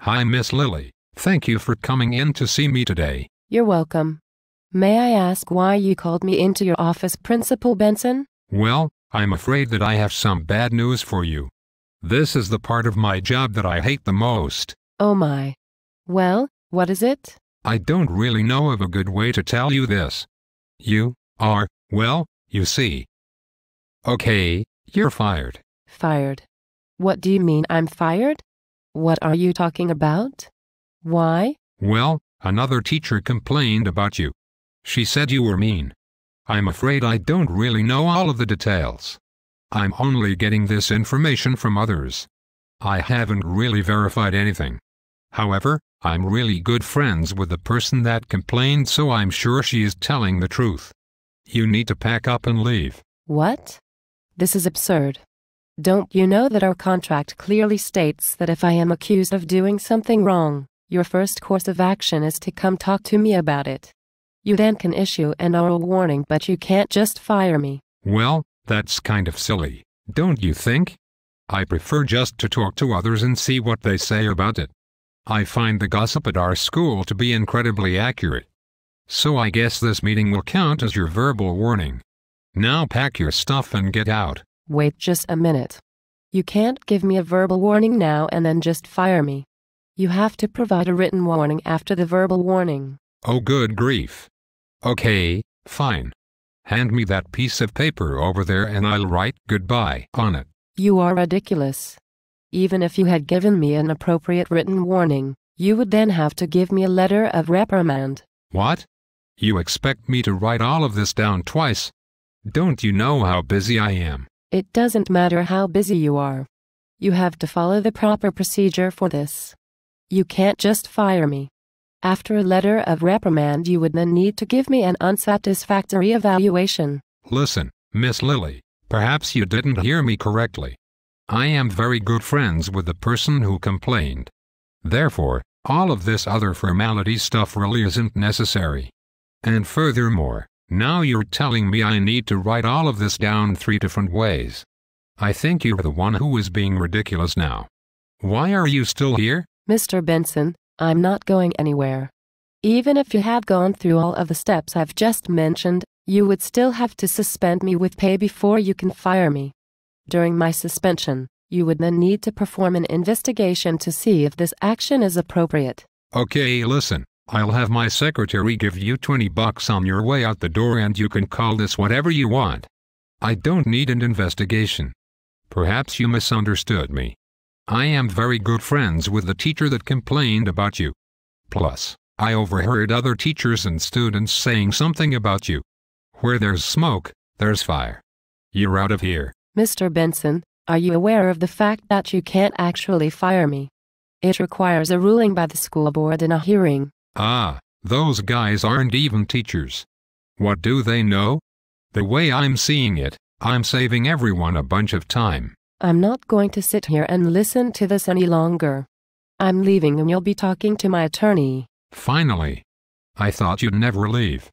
Hi, Miss Lily. Thank you for coming in to see me today. You're welcome. May I ask why you called me into your office, Principal Benson? Well, I'm afraid that I have some bad news for you. This is the part of my job that I hate the most. Oh my. Well, what is it? I don't really know of a good way to tell you this. Well, you see. Okay, you're fired. Fired. What do you mean I'm fired? What are you talking about? Why? Well, another teacher complained about you. She said you were mean. I'm afraid I don't really know all of the details. I'm only getting this information from others. I haven't really verified anything. However, I'm really good friends with the person that complained, so I'm sure she is telling the truth. You need to pack up and leave. What? This is absurd. Don't you know that our contract clearly states that if I am accused of doing something wrong, your first course of action is to come talk to me about it. You then can issue an oral warning, but you can't just fire me. Well, that's kind of silly, don't you think? I prefer just to talk to others and see what they say about it. I find the gossip at our school to be incredibly accurate. So I guess this meeting will count as your verbal warning. Now pack your stuff and get out. Wait just a minute. You can't give me a verbal warning now and then just fire me. You have to provide a written warning after the verbal warning. Oh, good grief. Okay, fine. Hand me that piece of paper over there and I'll write goodbye on it. You are ridiculous. Even if you had given me an appropriate written warning, you would then have to give me a letter of reprimand. What? You expect me to write all of this down twice? Don't you know how busy I am? It doesn't matter how busy you are. You have to follow the proper procedure for this. You can't just fire me. After a letter of reprimand, you would then need to give me an unsatisfactory evaluation. Listen, Miss Lily, perhaps you didn't hear me correctly. I am very good friends with the person who complained. Therefore, all of this other formality stuff really isn't necessary. And furthermore, now you're telling me I need to write all of this down 3 different ways. I think you're the one who is being ridiculous now. Why are you still here? Mr. Benson, I'm not going anywhere. Even if you had gone through all of the steps I've just mentioned, you would still have to suspend me with pay before you can fire me. During my suspension, you would then need to perform an investigation to see if this action is appropriate. Okay, listen. I'll have my secretary give you $20 on your way out the door and you can call this whatever you want. I don't need an investigation. Perhaps you misunderstood me. I am very good friends with the teacher that complained about you. Plus, I overheard other teachers and students saying something about you. Where there's smoke, there's fire. You're out of here. Mr. Benson, are you aware of the fact that you can't actually fire me? It requires a ruling by the school board in a hearing. Ah, those guys aren't even teachers. What do they know? The way I'm seeing it, I'm saving everyone a bunch of time. I'm not going to sit here and listen to this any longer. I'm leaving and you'll be talking to my attorney. Finally. I thought you'd never leave.